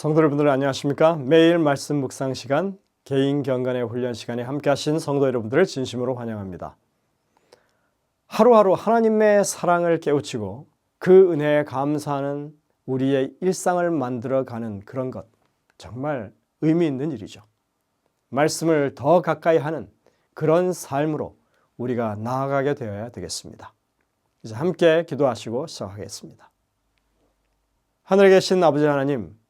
성도 여러분들 안녕하십니까? 매일 말씀 묵상 시간, 개인 경건의 훈련 시간에 함께 하신 성도 여러분들을 진심으로 환영합니다. 하루하루 하나님의 사랑을 깨우치고 그 은혜에 감사하는 우리의 일상을 만들어가는 그런 것, 정말 의미 있는 일이죠. 말씀을 더 가까이 하는 그런 삶으로 우리가 나아가게 되어야 되겠습니다. 이제 함께 기도하시고 시작하겠습니다. 하늘에 계신 아버지 하나님,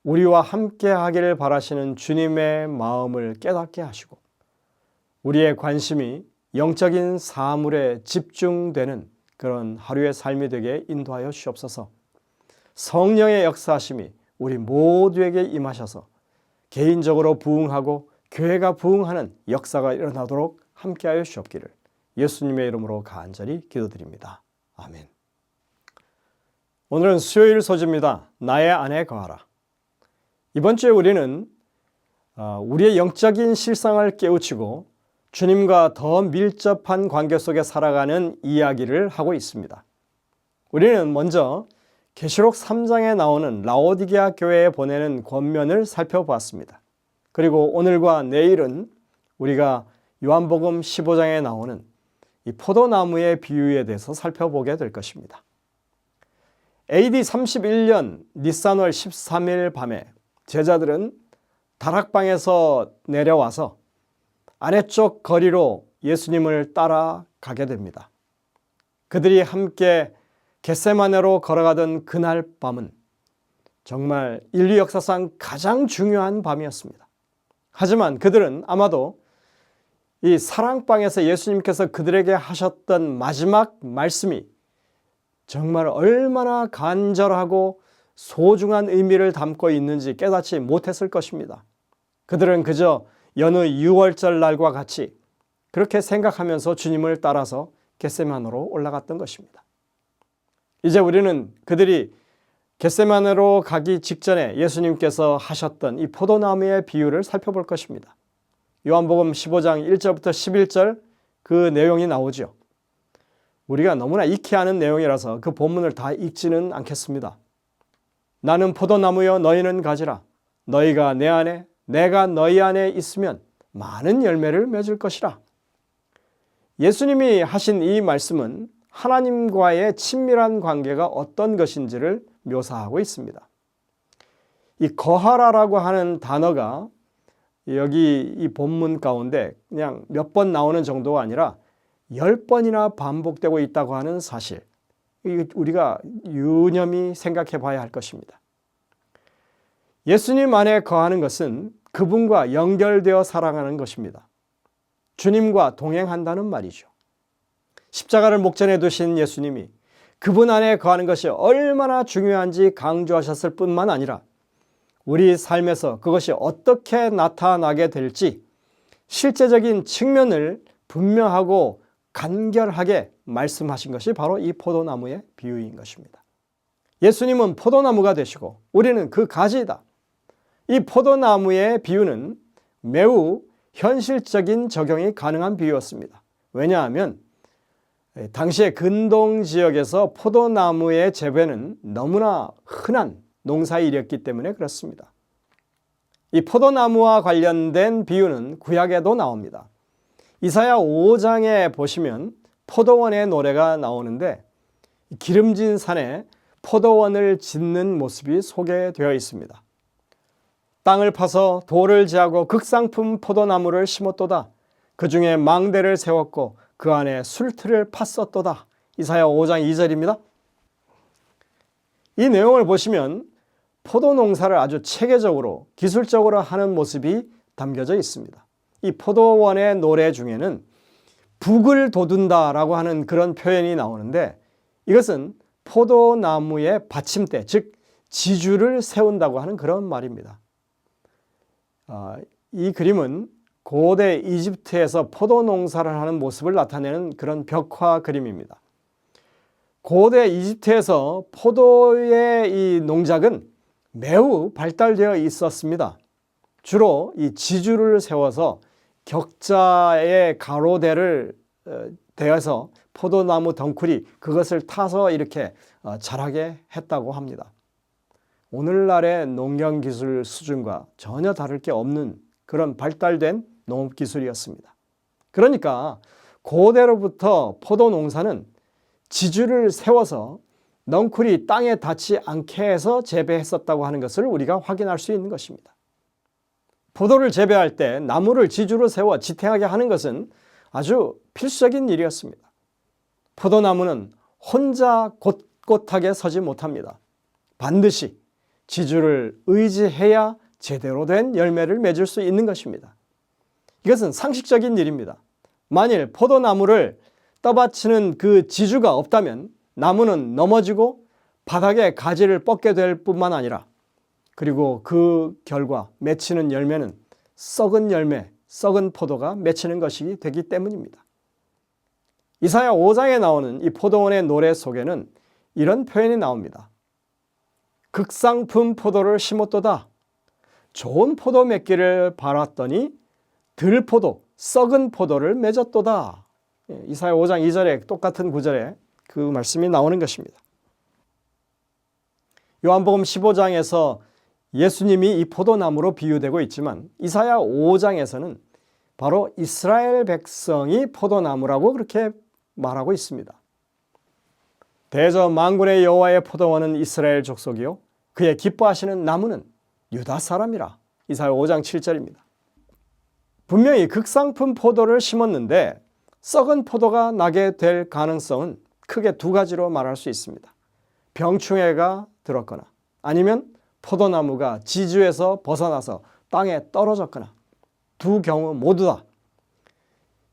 우리와 함께 하기를 바라시는 주님의 마음을 깨닫게 하시고 우리의 관심이 영적인 사물에 집중되는 그런 하루의 삶이 되게 인도하여 주옵소서. 성령의 역사하심이 우리 모두에게 임하셔서 개인적으로 부흥하고 교회가 부흥하는 역사가 일어나도록 함께하여 주옵기를 예수님의 이름으로 간절히 기도드립니다. 아멘. 오늘은 수요일 소지입니다. 나의 안에 거하라. 이번 주에 우리는 우리의 영적인 실상을 깨우치고 주님과 더 밀접한 관계 속에 살아가는 이야기를 하고 있습니다. 우리는 먼저 계시록 3장에 나오는 라오디게아 교회에 보내는 권면을 살펴보았습니다. 그리고 오늘과 내일은 우리가 요한복음 15장에 나오는 이 포도나무의 비유에 대해서 살펴보게 될 것입니다. AD 31년 니산월 13일 밤에 제자들은 다락방에서 내려와서 아래쪽 거리로 예수님을 따라가게 됩니다. 그들이 함께 겟세마네로 걸어가던 그날 밤은 정말 인류 역사상 가장 중요한 밤이었습니다. 하지만 그들은 아마도 이 사랑방에서 예수님께서 그들에게 하셨던 마지막 말씀이 정말 얼마나 간절하고 소중한 의미를 담고 있는지 깨닫지 못했을 것입니다. 그들은 그저 여느 6월절 날과 같이 그렇게 생각하면서 주님을 따라서 겟세마네로 올라갔던 것입니다. 이제 우리는 그들이 겟세마네로 가기 직전에 예수님께서 하셨던 이 포도나무의 비유를 살펴볼 것입니다. 요한복음 15장 1절부터 11절 그 내용이 나오죠. 우리가 너무나 익히 아는 내용이라서 그 본문을 다 읽지는 않겠습니다. 나는 포도나무여 너희는 가지라. 너희가 내 안에 내가 너희 안에 있으면 많은 열매를 맺을 것이라. 예수님이 하신 이 말씀은 하나님과의 친밀한 관계가 어떤 것인지를 묘사하고 있습니다. 이 거하라라고 하는 단어가 여기 이 본문 가운데 그냥 몇 번 나오는 정도가 아니라 10번이나 반복되고 있다고 하는 사실, 우리가 유념히 생각해 봐야 할 것입니다. 예수님 안에 거하는 것은 그분과 연결되어 살아가는 것입니다. 주님과 동행한다는 말이죠. 십자가를 목전에 두신 예수님이 그분 안에 거하는 것이 얼마나 중요한지 강조하셨을 뿐만 아니라 우리 삶에서 그것이 어떻게 나타나게 될지 실제적인 측면을 분명하고 간결하게 말씀하신 것이 바로 이 포도나무의 비유인 것입니다. 예수님은 포도나무가 되시고 우리는 그 가지이다. 이 포도나무의 비유는 매우 현실적인 적용이 가능한 비유였습니다. 왜냐하면 당시의 근동 지역에서 포도나무의 재배는 너무나 흔한 농사일이었기 때문에 그렇습니다. 이 포도나무와 관련된 비유는 구약에도 나옵니다. 이사야 5장에 보시면 포도원의 노래가 나오는데 기름진 산에 포도원을 짓는 모습이 소개되어 있습니다. 땅을 파서 돌을 제하고 극상품 포도나무를 심었도다. 그 중에 망대를 세웠고 그 안에 술틀을 팠었도다. 이사야 5장 2절입니다. 이 내용을 보시면 포도 농사를 아주 체계적으로 기술적으로 하는 모습이 담겨져 있습니다. 이 포도원의 노래 중에는 북을 돋운다라고 하는 그런 표현이 나오는데 이것은 포도나무의 받침대, 즉 지주를 세운다고 하는 그런 말입니다. 이 그림은 고대 이집트에서 포도 농사를 하는 모습을 나타내는 그런 벽화 그림입니다. 고대 이집트에서 포도의 이 농작은 매우 발달되어 있었습니다. 주로 이 지주를 세워서 격자의 가로대를 대어서 포도나무 덩쿨이 그것을 타서 이렇게 자라게 했다고 합니다. 오늘날의 농경기술 수준과 전혀 다를 게 없는 그런 발달된 농업기술이었습니다. 그러니까 고대로부터 포도 농사는 지주를 세워서 넝쿨이 땅에 닿지 않게 해서 재배했었다고 하는 것을 우리가 확인할 수 있는 것입니다. 포도를 재배할 때 나무를 지주로 세워 지탱하게 하는 것은 아주 필수적인 일이었습니다. 포도나무는 혼자 곧곧하게 서지 못합니다. 반드시 지주를 의지해야 제대로 된 열매를 맺을 수 있는 것입니다. 이것은 상식적인 일입니다. 만일 포도나무를 떠받치는 그 지주가 없다면 나무는 넘어지고 바닥에 가지를 뻗게 될 뿐만 아니라 그리고 그 결과 맺히는 열매는 썩은 열매, 썩은 포도가 맺히는 것이 되기 때문입니다. 이사야 5장에 나오는 이 포도원의 노래 속에는 이런 표현이 나옵니다. 극상품 포도를 심었도다. 좋은 포도 맺기를 바랐더니 들포도, 썩은 포도를 맺었도다. 이사야 5장 2절에 똑같은 구절에 그 말씀이 나오는 것입니다. 요한복음 15장에서 예수님이 이 포도나무로 비유되고 있지만 이사야 5장에서는 바로 이스라엘 백성이 포도나무라고 그렇게 말하고 있습니다. 대저 만군의 여호와의 포도원은 이스라엘 족속이요 그의 기뻐하시는 나무는 유다 사람이라. 이사야 5장 7절입니다. 분명히 극상품 포도를 심었는데 썩은 포도가 나게 될 가능성은 크게 두 가지로 말할 수 있습니다. 병충해가 들었거나 아니면 포도나무가 지주에서 벗어나서 땅에 떨어졌거나 두 경우 모두 다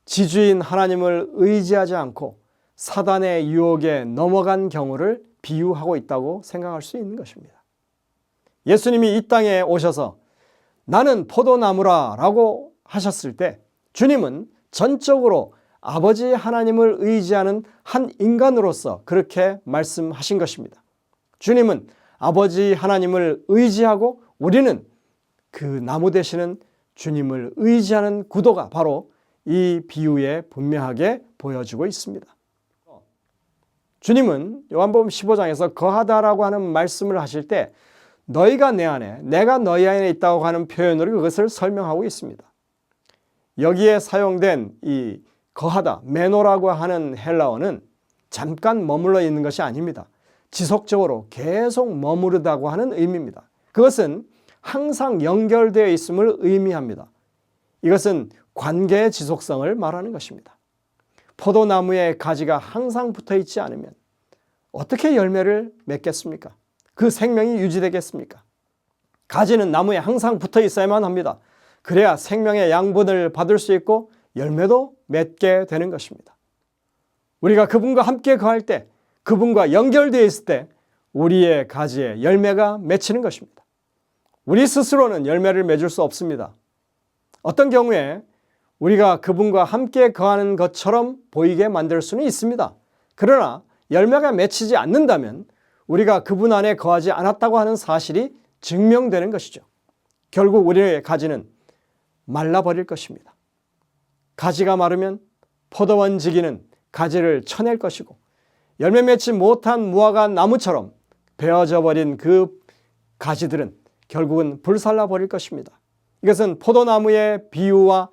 지주인 하나님을 의지하지 않고 사단의 유혹에 넘어간 경우를 비유하고 있다고 생각할 수 있는 것입니다. 예수님이 이 땅에 오셔서 나는 포도나무라 라고 하셨을 때 주님은 전적으로 아버지 하나님을 의지하는 한 인간으로서 그렇게 말씀하신 것입니다. 주님은 아버지 하나님을 의지하고 우리는 그 나무 되시는 주님을 의지하는 구도가 바로 이 비유에 분명하게 보여주고 있습니다. 주님은 요한복음 15장에서 거하다라고 하는 말씀을 하실 때 너희가 내 안에 내가 너희 안에 있다고 하는 표현으로 그것을 설명하고 있습니다. 여기에 사용된 이 거하다, 메노라고 하는 헬라어는 잠깐 머물러 있는 것이 아닙니다. 지속적으로 계속 머무르다고 하는 의미입니다. 그것은 항상 연결되어 있음을 의미합니다. 이것은 관계의 지속성을 말하는 것입니다. 포도나무의 가지가 항상 붙어 있지 않으면 어떻게 열매를 맺겠습니까? 그 생명이 유지되겠습니까? 가지는 나무에 항상 붙어 있어야만 합니다. 그래야 생명의 양분을 받을 수 있고 열매도 맺게 되는 것입니다. 우리가 그분과 함께 거할 때, 그분과 연결되어 있을 때 우리의 가지에 열매가 맺히는 것입니다. 우리 스스로는 열매를 맺을 수 없습니다. 어떤 경우에 우리가 그분과 함께 거하는 것처럼 보이게 만들 수는 있습니다. 그러나 열매가 맺히지 않는다면 우리가 그분 안에 거하지 않았다고 하는 사실이 증명되는 것이죠. 결국 우리의 가지는 말라버릴 것입니다. 가지가 마르면 포도원 지기는 가지를 쳐낼 것이고 열매 맺지 못한 무화과 나무처럼 베어져 버린 그 가지들은 결국은 불살라 버릴 것입니다. 이것은 포도나무의 비유와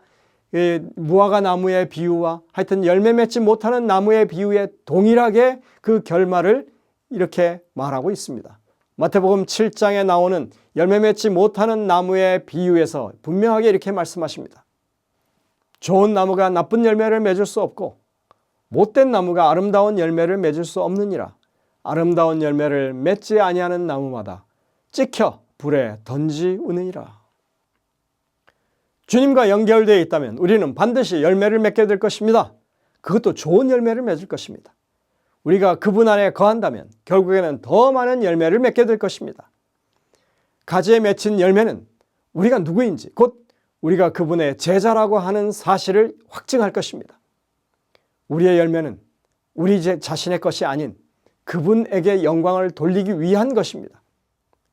무화과 나무의 비유와 하여튼 열매 맺지 못하는 나무의 비유에 동일하게 그 결말을 이렇게 말하고 있습니다. 마태복음 7장에 나오는 열매 맺지 못하는 나무의 비유에서 분명하게 이렇게 말씀하십니다. 좋은 나무가 나쁜 열매를 맺을 수 없고 못된 나무가 아름다운 열매를 맺을 수 없느니라. 아름다운 열매를 맺지 아니하는 나무마다 찍혀 불에 던지우느니라. 주님과 연결되어 있다면 우리는 반드시 열매를 맺게 될 것입니다. 그것도 좋은 열매를 맺을 것입니다. 우리가 그분 안에 거한다면 결국에는 더 많은 열매를 맺게 될 것입니다. 가지에 맺힌 열매는 우리가 누구인지 곧 우리가 그분의 제자라고 하는 사실을 확증할 것입니다. 우리의 열매는 우리 자신의 것이 아닌 그분에게 영광을 돌리기 위한 것입니다.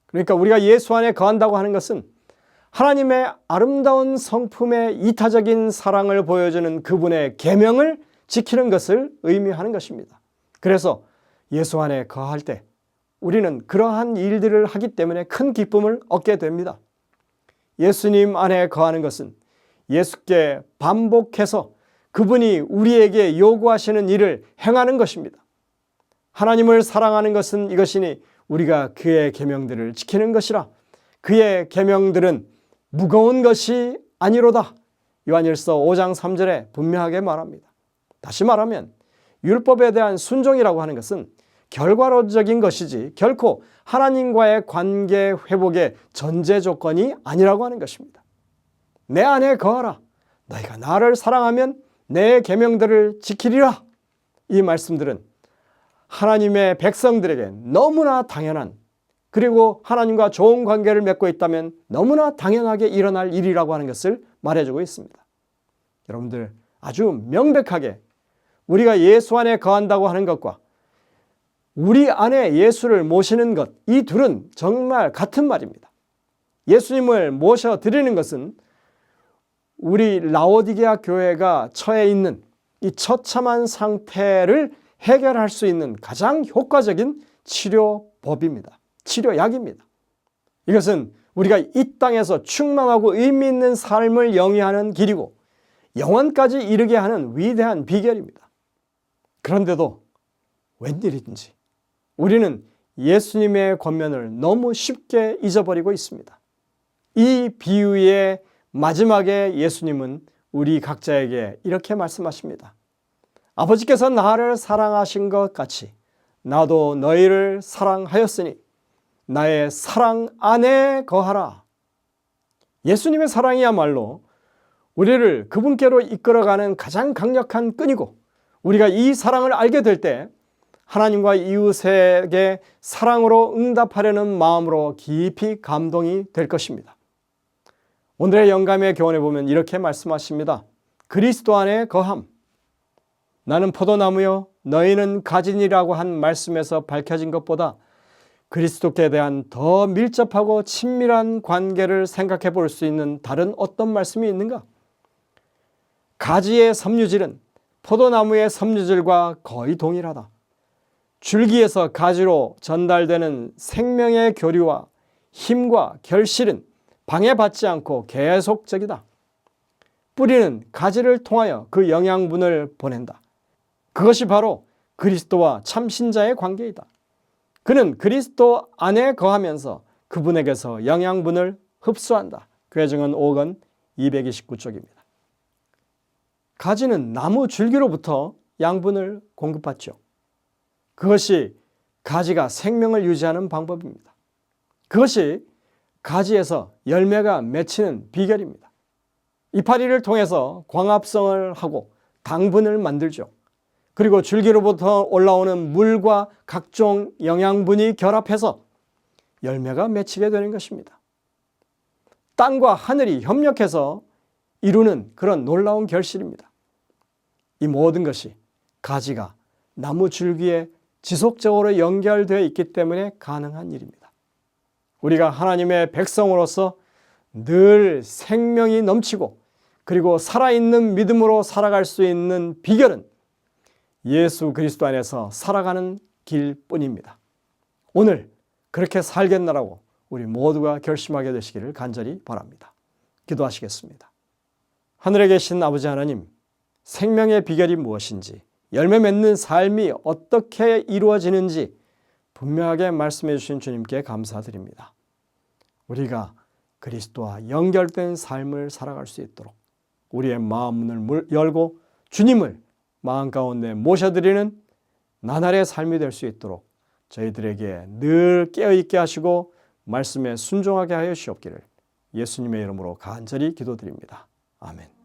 그러니까 우리가 예수 안에 거한다고 하는 것은 하나님의 아름다운 성품의 이타적인 사랑을 보여주는 그분의 계명을 지키는 것을 의미하는 것입니다. 그래서 예수 안에 거할 때 우리는 그러한 일들을 하기 때문에 큰 기쁨을 얻게 됩니다. 예수님 안에 거하는 것은 예수께 반복해서 그분이 우리에게 요구하시는 일을 행하는 것입니다. 하나님을 사랑하는 것은 이것이니 우리가 그의 계명들을 지키는 것이라. 그의 계명들은 무거운 것이 아니로다. 요한일서 5장 3절에 분명하게 말합니다. 다시 말하면 율법에 대한 순종이라고 하는 것은 결과론적인 것이지 결코 하나님과의 관계 회복의 전제 조건이 아니라고 하는 것입니다. 내 안에 거하라. 너희가 나를 사랑하면 내 계명들을 지키리라. 이 말씀들은 하나님의 백성들에게 너무나 당연한, 그리고 하나님과 좋은 관계를 맺고 있다면 너무나 당연하게 일어날 일이라고 하는 것을 말해주고 있습니다. 여러분들 아주 명백하게 우리가 예수 안에 거한다고 하는 것과 우리 안에 예수를 모시는 것, 이 둘은 정말 같은 말입니다. 예수님을 모셔드리는 것은 우리 라오디게아 교회가 처해 있는 이 처참한 상태를 해결할 수 있는 가장 효과적인 치료법입니다. 치료약입니다. 이것은 우리가 이 땅에서 충만하고 의미 있는 삶을 영위하는 길이고 영원까지 이르게 하는 위대한 비결입니다. 그런데도 웬일인지 우리는 예수님의 권면을 너무 쉽게 잊어버리고 있습니다. 이 비유의 마지막에 예수님은 우리 각자에게 이렇게 말씀하십니다. 아버지께서 나를 사랑하신 것 같이 나도 너희를 사랑하였으니 나의 사랑 안에 거하라. 예수님의 사랑이야말로 우리를 그분께로 이끌어가는 가장 강력한 끈이고, 우리가 이 사랑을 알게 될 때 하나님과 이웃에게 사랑으로 응답하려는 마음으로 깊이 감동이 될 것입니다. 오늘의 영감의 교훈에 보면 이렇게 말씀하십니다. 그리스도 안에 거함. 나는 포도나무요 너희는 가지니라고 한 말씀에서 밝혀진 것보다 그리스도께 대한 더 밀접하고 친밀한 관계를 생각해 볼 수 있는 다른 어떤 말씀이 있는가? 가지의 섬유질은 포도나무의 섬유질과 거의 동일하다. 줄기에서 가지로 전달되는 생명의 교류와 힘과 결실은 방해받지 않고 계속적이다. 뿌리는 가지를 통하여 그 영양분을 보낸다. 그것이 바로 그리스도와 참신자의 관계이다. 그는 그리스도 안에 거하면서 그분에게서 영양분을 흡수한다. 괴증은 5권 229쪽입니다. 가지는 나무 줄기로부터 양분을 공급받죠. 그것이 가지가 생명을 유지하는 방법입니다. 그것이 가지에서 열매가 맺히는 비결입니다. 이파리를 통해서 광합성을 하고 당분을 만들죠. 그리고 줄기로부터 올라오는 물과 각종 영양분이 결합해서 열매가 맺히게 되는 것입니다. 땅과 하늘이 협력해서 이루는 그런 놀라운 결실입니다. 이 모든 것이 가지가 나무 줄기에 지속적으로 연결되어 있기 때문에 가능한 일입니다. 우리가 하나님의 백성으로서 늘 생명이 넘치고 그리고 살아있는 믿음으로 살아갈 수 있는 비결은 예수 그리스도 안에서 살아가는 길뿐입니다. 오늘 그렇게 살겠노라고 우리 모두가 결심하게 되시기를 간절히 바랍니다. 기도하시겠습니다. 하늘에 계신 아버지 하나님, 생명의 비결이 무엇인지, 열매 맺는 삶이 어떻게 이루어지는지 분명하게 말씀해 주신 주님께 감사드립니다. 우리가 그리스도와 연결된 삶을 살아갈 수 있도록 우리의 마음문을 열고 주님을 마음 가운데 모셔드리는 나날의 삶이 될 수 있도록 저희들에게 늘 깨어있게 하시고 말씀에 순종하게 하여 주시옵기를 예수님의 이름으로 간절히 기도드립니다. 아멘.